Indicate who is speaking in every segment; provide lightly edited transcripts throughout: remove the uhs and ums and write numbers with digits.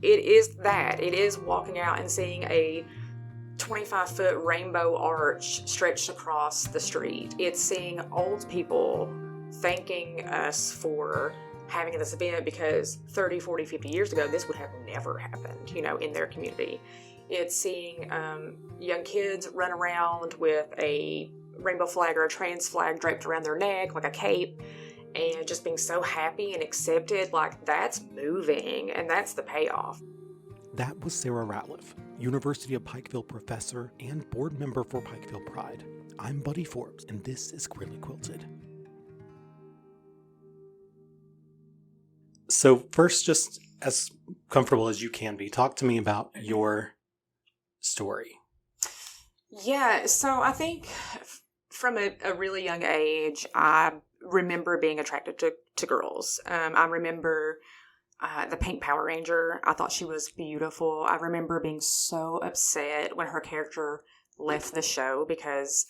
Speaker 1: it is that. It is walking out and seeing a 25-foot rainbow arch stretched across the street. It's seeing old people thanking us for having this event because 30, 40, 50 years ago, this would have never happened, in their community. It's seeing young kids run around with a rainbow flag or a trans flag draped around their neck like a cape, and just being so happy and accepted. Like, that's moving, and that's the payoff.
Speaker 2: That was Sarah Ratliff, University of Pikeville professor and board member for Pikeville Pride. I'm Buddy Forbes, and this is Queerly Quilted. So first, just as comfortable as you can be, talk to me about your story.
Speaker 1: Yeah, so I think from a really young age, I remember being attracted to girls. I remember the Pink Power Ranger. I thought she was beautiful. I remember being so upset when her character left the show because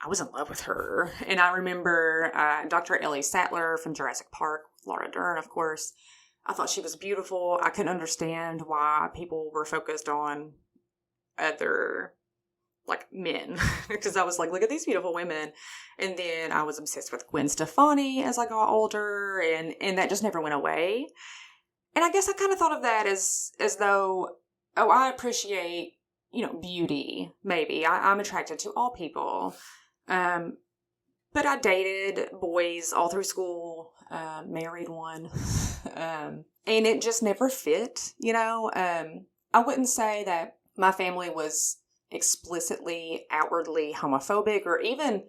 Speaker 1: I was in love with her. And I remember Dr. Ellie Sattler from Jurassic Park, Laura Dern, of course. I thought she was beautiful. I couldn't understand why people were focused on other men, because I was like, look at these beautiful women. And then I was obsessed with Gwen Stefani as I got older, and that just never went away. And I guess I kind of thought of that as though, I appreciate, beauty, maybe. I'm attracted to all people. But I dated boys all through school, married one, and it just never fit, I wouldn't say that my family was explicitly, outwardly homophobic or even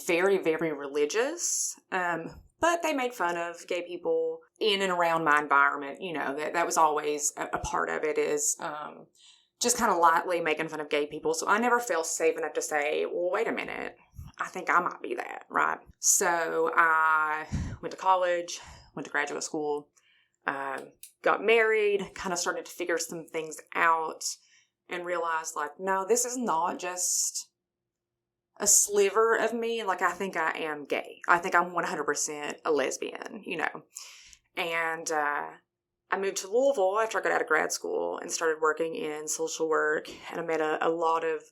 Speaker 1: very, very religious. But they made fun of gay people in and around my environment. That was always a part of it, is just kind of lightly making fun of gay people. So I never felt safe enough to say, well, wait a minute, I think I might be that, right? So I went to college, went to graduate school, got married, kind of started to figure some things out, and realized, no, this is not just a sliver of me. I think I am gay. I think I'm 100% a lesbian, And I moved to Louisville after I got out of grad school and started working in social work. And I met a lot of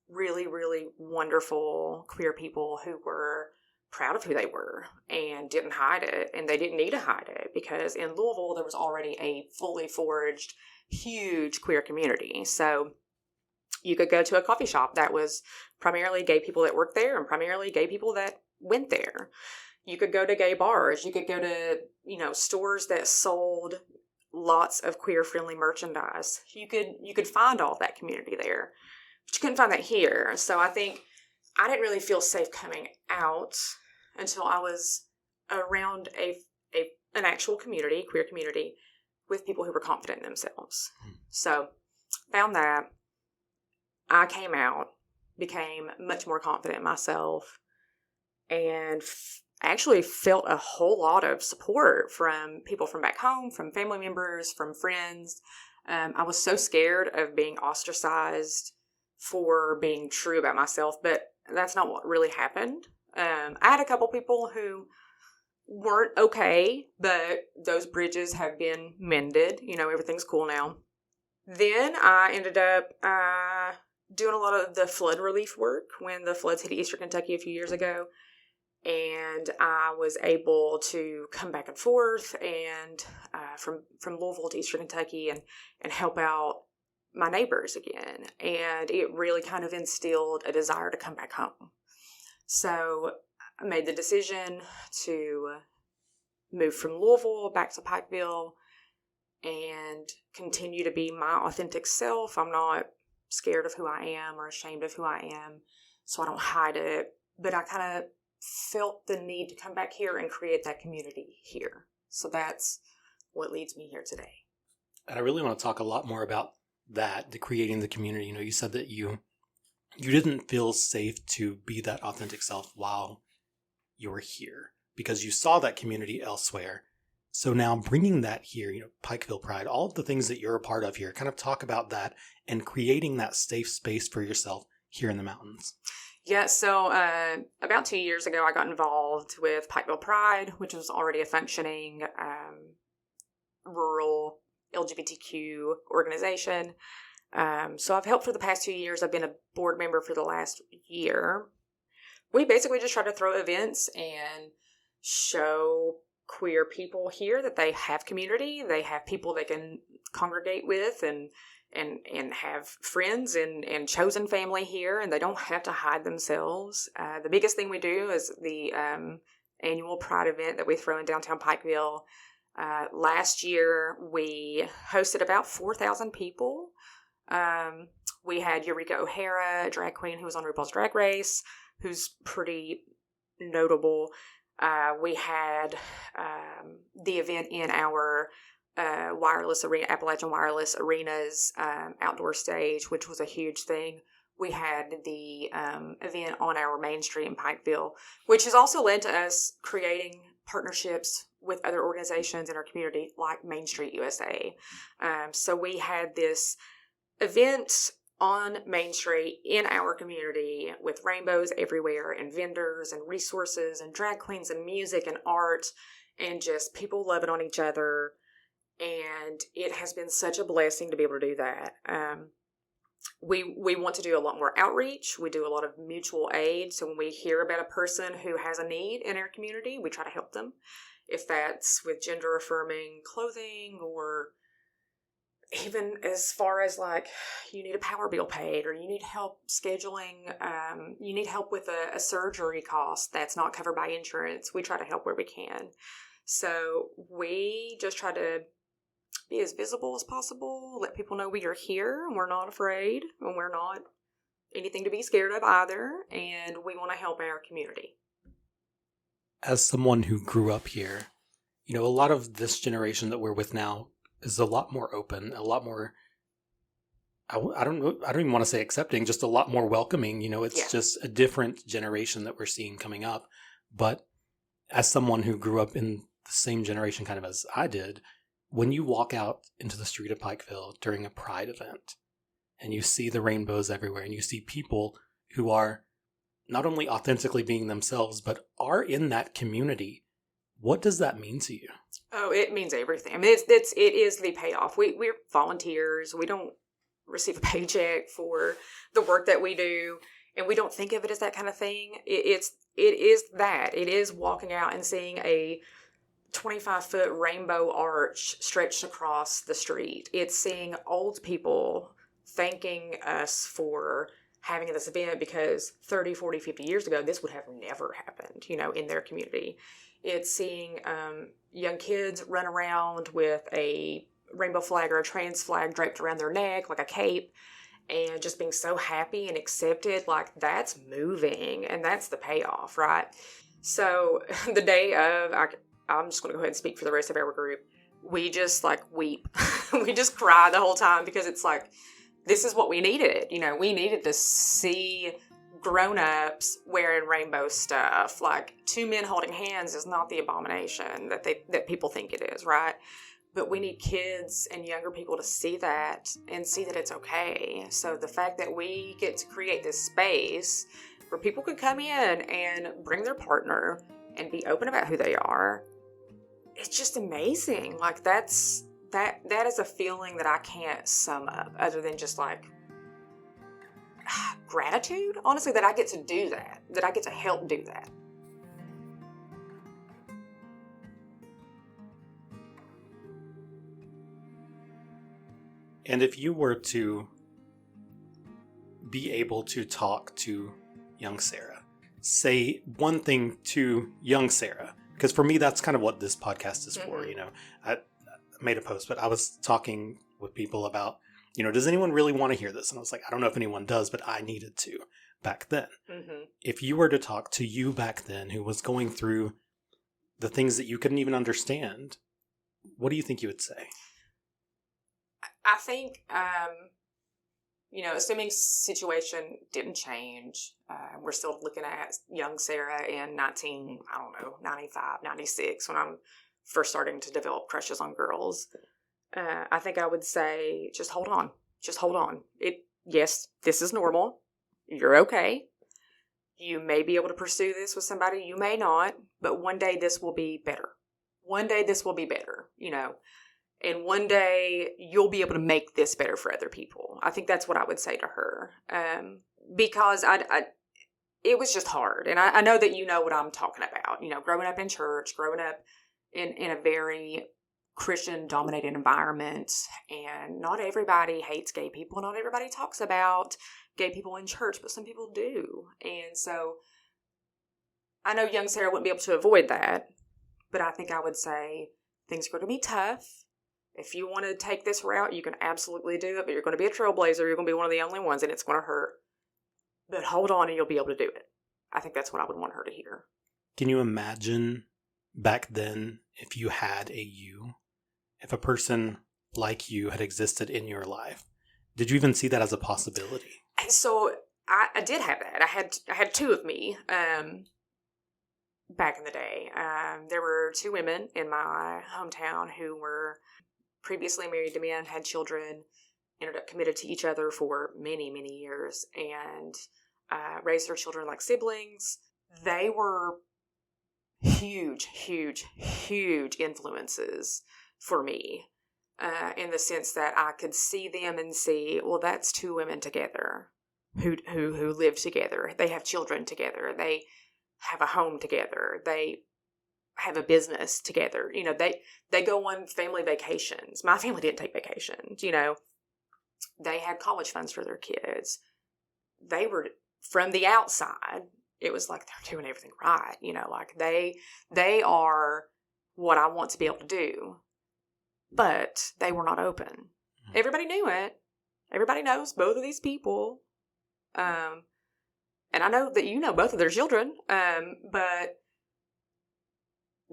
Speaker 1: really, really wonderful queer people who were proud of who they were and didn't hide it. And they didn't need to hide it because in Louisville, there was already a fully forged, huge queer community. So you could go to a coffee shop that was primarily gay people that worked there and primarily gay people that went there. You could go to gay bars. You could go to, stores that sold lots of queer-friendly merchandise. You could find all of that community there, but you couldn't find that here. So I think I didn't really feel safe coming out until I was around an actual community, queer community, with people who were confident in themselves. So found that. I came out, became much more confident in myself, and actually felt a whole lot of support from people from back home, from family members, from friends. I was so scared of being ostracized for being true about myself, but that's not what really happened. I had a couple people who weren't okay, but those bridges have been mended. Everything's cool now. Then I ended up doing a lot of the flood relief work when the floods hit Eastern Kentucky a few years ago. And I was able to come back and forth and from Louisville to Eastern Kentucky and help out my neighbors again. And it really kind of instilled a desire to come back home. So I made the decision to move from Louisville back to Pikeville and continue to be my authentic self. I'm not scared of who I am or ashamed of who I am, so I don't hide it. But I kind of felt the need to come back here and create that community here. So that's what leads me here today.
Speaker 2: And I really want to talk a lot more about that, the creating the community. You said that you didn't feel safe to be that authentic self while you were here because you saw that community elsewhere. So now bringing that here, Pikeville Pride, all of the things that you're a part of here, kind of talk about that and creating that safe space for yourself here in the mountains.
Speaker 1: Yeah, so about 2 years ago, I got involved with Pikeville Pride, which was already a functioning rural LGBTQ organization. So I've helped for the past 2 years. I've been a board member for the last year. We basically just try to throw events and show queer people here that they have community. They have people they can congregate with and have friends and chosen family here, and they don't have to hide themselves. The biggest thing we do is the annual Pride event that we throw in downtown Pikeville. Last year, we hosted about 4,000 people. We had Eureka O'Hara, a drag queen who was on RuPaul's Drag Race, who's pretty notable. We had the event in our Appalachian Wireless Arena's outdoor stage, which was a huge thing. We had the event on our main street in Pikeville, which has also led to us creating partnerships with other organizations in our community, like Main Street USA. So we had this event on Main Street in our community with rainbows everywhere and vendors and resources and drag queens and music and art and just people loving on each other. And it has been such a blessing to be able to do that. We want to do a lot more outreach. We do a lot of mutual aid. So when we hear about a person who has a need in our community, we try to help them. If that's with gender affirming clothing, or even as far as like you need a power bill paid, or you need help scheduling, you need help with a surgery cost that's not covered by insurance, we try to help where we can. So we just try to be as visible as possible, let people know we are here and we're not afraid and we're not anything to be scared of either, and we want to help our community.
Speaker 2: As someone who grew up here, a lot of this generation that we're with now is a lot more open, a lot more, I don't even want to say accepting, just a lot more welcoming. It's just a different generation that we're seeing coming up. But as someone who grew up in the same generation kind of as I did, when you walk out into the street of Pikeville during a Pride event and you see the rainbows everywhere and you see people who are not only authentically being themselves, but are in that community, what does that mean to you?
Speaker 1: Oh, it means everything. I mean, it is the payoff. We're volunteers. We don't receive a paycheck for the work that we do, and we don't think of it as that kind of thing. It is that. It is walking out and seeing a 25-foot rainbow arch stretched across the street. It's seeing old people thanking us for having this event because 30, 40, 50 years ago, this would have never happened, in their community. It's seeing young kids run around with a rainbow flag or a trans flag draped around their neck like a cape, and just being so happy and accepted. Like, that's moving, and that's the payoff, right? So the day of, I'm just going to go ahead and speak for the rest of our group. We just weep. We just cry the whole time because it's like, this is what we needed. We needed to see grown-ups wearing rainbow stuff. Like, two men holding hands is not the abomination that people think it is, right? But we need kids and younger people to see that and see that it's okay. So the fact that we get to create this space where people can come in and bring their partner and be open about who they are, it's just amazing. Like, that is a feeling that I can't sum up other than just gratitude, honestly, that I get to do that I get to help do that.
Speaker 2: And if you were to be able to talk to young Sarah, say one thing to young Sarah, because for me, that's kind of what this podcast is for. I made a post, but I was talking with people about, does anyone really want to hear this? And I was like, I don't know if anyone does, but I needed to back then. Mm-hmm. If you were to talk to you back then, who was going through the things that you couldn't even understand, what do you think you would say?
Speaker 1: I think, assuming situation didn't change, we're still looking at young Sarah in 95, 96, when I'm first starting to develop crushes on girls. I think I would say, just hold on. Just hold on. Yes, this is normal. You're okay. You may be able to pursue this with somebody. You may not. But one day this will be better. One day this will be better, And one day you'll be able to make this better for other people. I think that's what I would say to her. Because it was just hard. And I know that you know what I'm talking about. You know, growing up in church, growing up in a very Christian-dominated environment. And not everybody hates gay people. Not everybody talks about gay people in church, but some people do. And so I know young Sarah wouldn't be able to avoid that. But I think I would say things are going to be tough. If you want to take this route, you can absolutely do it. But you're going to be a trailblazer. You're going to be one of the only ones, and it's going to hurt. But hold on and you'll be able to do it. I think that's what I would want her to hear.
Speaker 2: Can you imagine back then if you had a you? If a person like you had existed in your life? Did you even see that as a possibility?
Speaker 1: And so I did have that. I had two of me back in the day. There were two women in my hometown who were previously married to men, had children, ended up committed to each other for many, many years, and raised their children like siblings. They were huge, huge, huge influences for me, in the sense that I could see them and see, well, that's two women together who live together. They have children together. They have a home together. They have a business together. You know, they go on family vacations. My family didn't take vacations, you know. They had college funds for their kids. They were, from the outside, it was like they're doing everything right. You know, like they are what I want to be able to do. But they were not open. Everybody knew it. Everybody knows both of these people. And I know that you know both of their children. But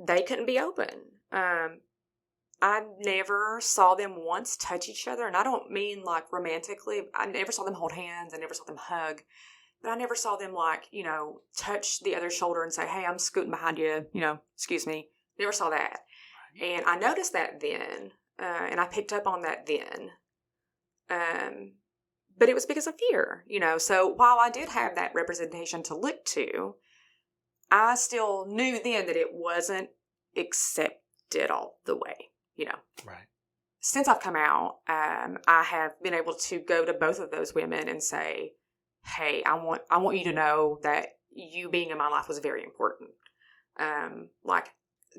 Speaker 1: they couldn't be open. I never saw them once touch each other. And I don't mean like romantically. I never saw them hold hands. I never saw them hug. But I never saw them like, you know, touch the other's shoulder and say, hey, I'm scooting behind you. You know, excuse me. Never saw that. And I noticed that then. And I picked up on that then. But it was because of fear, you know. So while I did have that representation to look to, I still knew then that it wasn't accepted all the way, you know.
Speaker 2: Right.
Speaker 1: Since I've come out, I have been able to go to both of those women and say, hey, I want you to know that you being in my life was very important. Like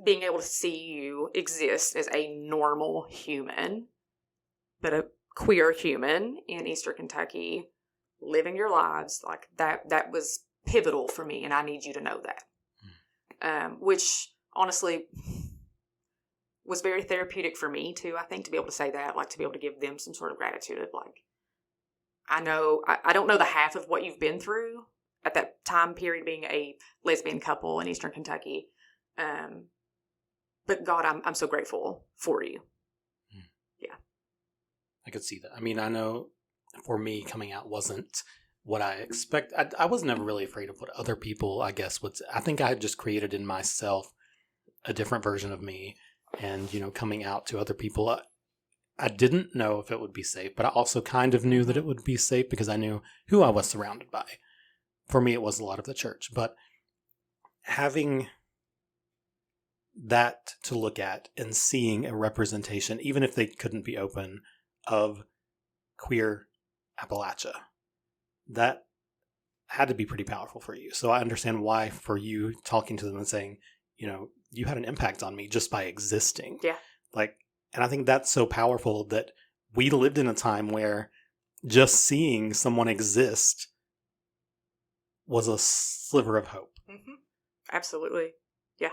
Speaker 1: being able to see you exist as a normal human, but a queer human in Eastern Kentucky, living your lives, like that was pivotal for me, and I need you to know that. Which honestly was very therapeutic for me too, I think, to be able to say that, like to be able to give them some sort of gratitude of like, I know, I don't know the half of what you've been through at that time period being a lesbian couple in Eastern Kentucky. But God, I'm so grateful for you. Yeah.
Speaker 2: I could see that. I mean, I know for me, coming out wasn't what I expect. I was never really afraid of what other people, I guess, would say. I think I had just created in myself a different version of me. And, you know, coming out to other people, I didn't know if it would be safe, but I also kind of knew that it would be safe because I knew who I was surrounded by. For me, it was a lot of the church. But having that to look at and seeing a representation, even if they couldn't be open, of queer Appalachia, that had to be pretty powerful for you. So I understand why for you talking to them and saying, you know, you had an impact on me just by existing.
Speaker 1: Yeah.
Speaker 2: Like, and I think that's so powerful that we lived in a time where just seeing someone exist was a sliver of hope.
Speaker 1: Mm-hmm. Absolutely. Yeah.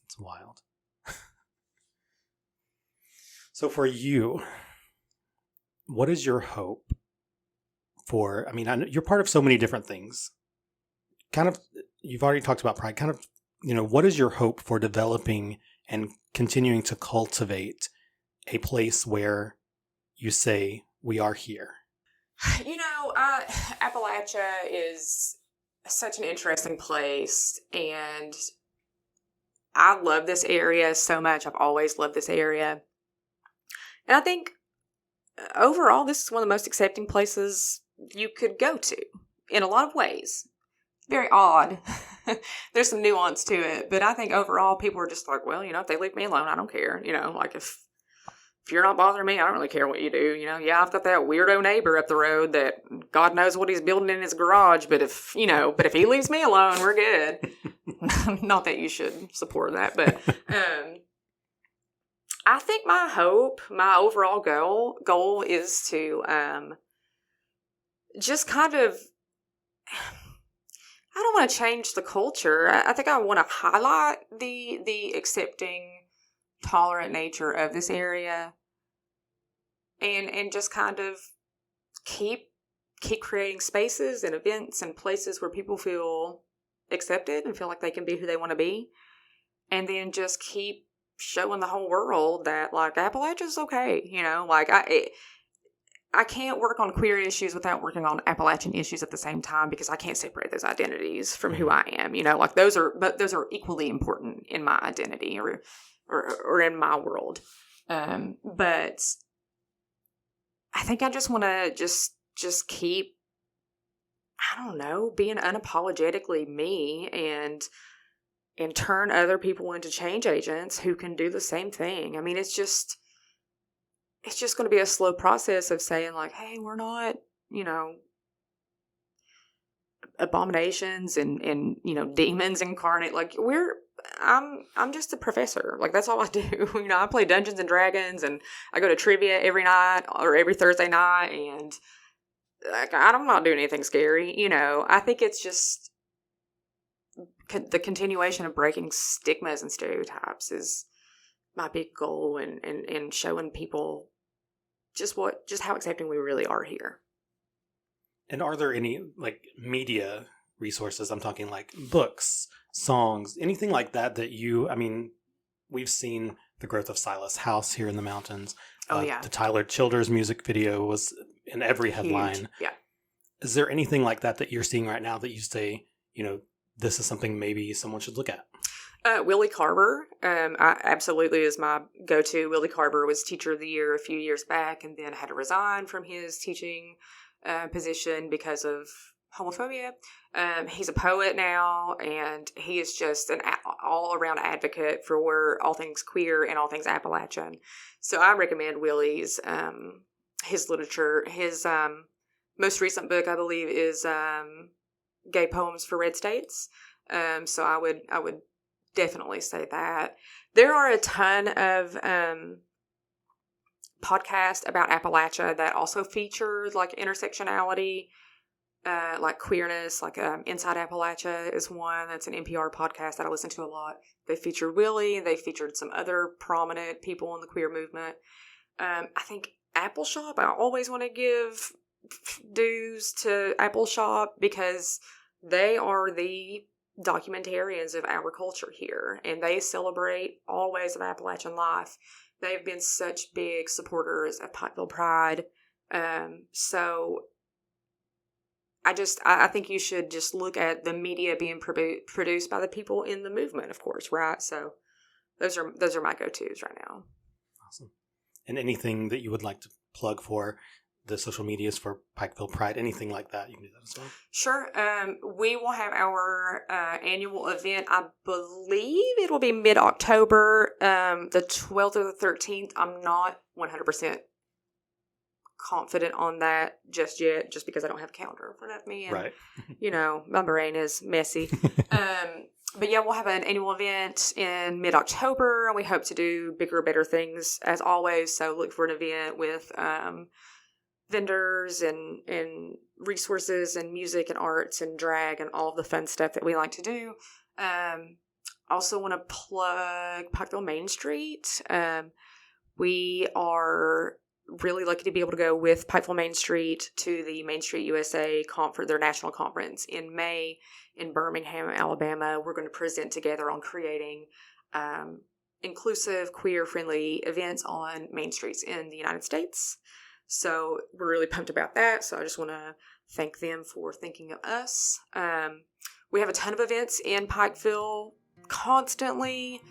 Speaker 2: It's wild. So for you, what is your hope for, I mean, I know you're part of so many different things. Kind of, you've already talked about pride. Kind of, you know, what is your hope for developing and continuing to cultivate a place where you say, we are here?
Speaker 1: You know, Appalachia is such an interesting place, and I love this area so much. I've always loved this area. And I think overall, this is one of the most accepting places you could go to in a lot of ways. Very odd. There's some nuance to it, but I think overall people are just like, well, you know, if they leave me alone, I don't care. You know, like if if you're not bothering me, I don't really care what you do. You know, yeah, I've got that weirdo neighbor up the road that God knows what he's building in his garage, but if he leaves me alone, we're good. Not that you should support that, but I think my overall goal is to just kind of, I don't want to change the culture. I think I want to highlight the accepting, tolerant nature of this area, and just kind of keep creating spaces and events and places where people feel accepted and feel like they can be who they want to be, and then just keep showing the whole world that, like, Appalachia's okay. You know, like, I can't work on queer issues without working on Appalachian issues at the same time, because I can't separate those identities from who I am. You know, like, those are equally important in my identity or in my world. But I think I just want to just keep, I don't know, being unapologetically me and turn other people into change agents who can do the same thing. I mean, it's just going to be a slow process of saying, like, hey, we're not, you know, abominations and you know, demons incarnate. Like, I'm just a professor. Like, that's all I do. You know, I play Dungeons and Dragons, and I go to trivia every night or every Thursday night, and, like, I'm not doing anything scary. You know, I think it's just the continuation of breaking stigmas and stereotypes is my big goal, and showing people just how accepting we really are here.
Speaker 2: And are there any, like, media resources? I'm talking like books, songs, anything like that I mean, we've seen the growth of Silas House here in the mountains.
Speaker 1: Oh, yeah.
Speaker 2: The Tyler Childers music video was in every headline.
Speaker 1: Huge. Yeah.
Speaker 2: Is there anything like that you're seeing right now that you say, you know, this is something maybe someone should look at?
Speaker 1: Willie Carver, absolutely is my go-to. Willie Carver was Teacher of the Year a few years back, and then had to resign from his teaching position because of homophobia. He's a poet now, and he is just an all-around advocate for all things queer and all things Appalachian. So I recommend Willie's his literature. His most recent book, I believe, is Gay Poems for Red States. So I would definitely say that. There are a ton of podcasts about Appalachia that also feature, like, intersectionality, like queerness, like Inside Appalachia is one. That's an NPR podcast that I listen to a lot. They featured Willie. They featured some other prominent people in the queer movement. I think Appalshop, I always want to give dues to Appalshop, because they are the documentarians of our culture here, and they celebrate all ways of Appalachian life. They've been such big supporters of Pikeville Pride. So I think you should just look at the media being produced by the people in the movement, of course, right? So those are my go-tos right now.
Speaker 2: Awesome. And anything that you would like to plug for the social medias for Pikeville Pride, anything like that, you can do that as well.
Speaker 1: Sure. We will have our annual event. I believe it will be mid-October, the 12th or the 13th. I'm not 100% confident on that just yet, just because I don't have a calendar in front of me. And,
Speaker 2: right.
Speaker 1: You know, my brain is messy. But yeah, we'll have an annual event in mid-October, and we hope to do bigger, better things as always. So look for an event with vendors and resources and music and arts and drag and all the fun stuff that we like to do. Also want to plug Pikeville Main Street. We are really lucky to be able to go with Pikeville Main Street to the Main Street USA conference, their national conference in May in Birmingham, Alabama. We're going to present together on creating inclusive, queer-friendly events on main streets in the United States. So we're really pumped about that. So I just want to thank them for thinking of us. We have a ton of events in Pikeville constantly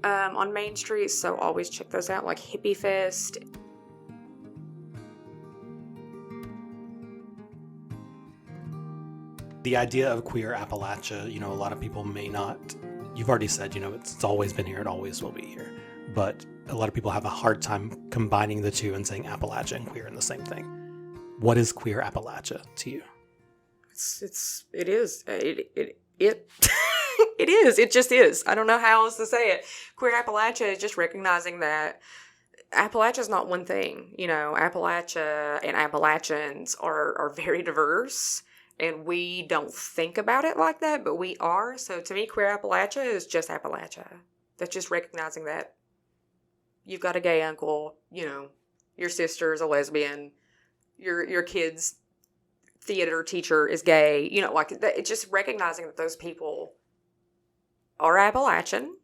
Speaker 1: on Main Street, so always check those out, like Hippie Fest.
Speaker 2: The idea of queer Appalachia, you know, a lot of people may not, you've already said, you know, it's always been here, it always will be here. But a lot of people have a hard time combining the two and saying Appalachia and queer in the same thing. What is queer Appalachia to you?
Speaker 1: It is. It is. It just is. I don't know how else to say it. Queer Appalachia is just recognizing that Appalachia is not one thing. You know, Appalachia and Appalachians are very diverse, and we don't think about it like that, but we are. So to me, queer Appalachia is just Appalachia. That's just recognizing that you've got a gay uncle, you know, your sister's a lesbian, your kid's theater teacher is gay, you know, like that. It's just recognizing that those people are Appalachian.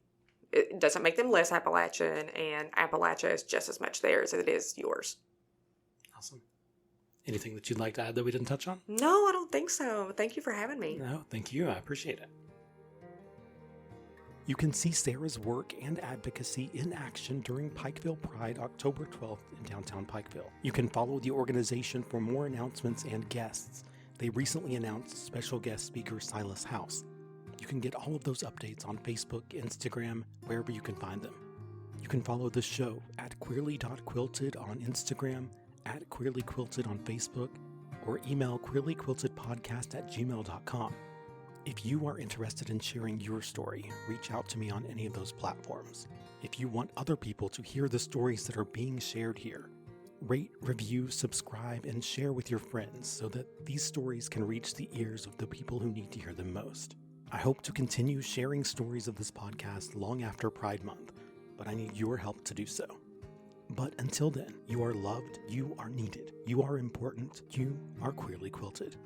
Speaker 1: It doesn't make them less Appalachian, and Appalachia is just as much theirs as it is yours.
Speaker 2: Awesome. Anything that you'd like to add that we didn't touch on?
Speaker 1: No, I don't think so. Thank you for having me.
Speaker 2: No, thank you. I appreciate it. You can see Sarah's work and advocacy in action during Pikeville Pride October 12th in downtown Pikeville. You can follow the organization for more announcements and guests. They recently announced special guest speaker Silas House. You can get all of those updates on Facebook, Instagram, wherever you can find them. You can follow the show at queerly.quilted on Instagram, at queerlyquilted on Facebook, or email queerlyquiltedpodcast@gmail.com. If you are interested in sharing your story, reach out to me on any of those platforms. If you want other people to hear the stories that are being shared here, rate, review, subscribe, and share with your friends so that these stories can reach the ears of the people who need to hear them most. I hope to continue sharing stories of this podcast long after Pride Month, but I need your help to do so. But until then, you are loved, you are needed, you are important, you are queerly quilted.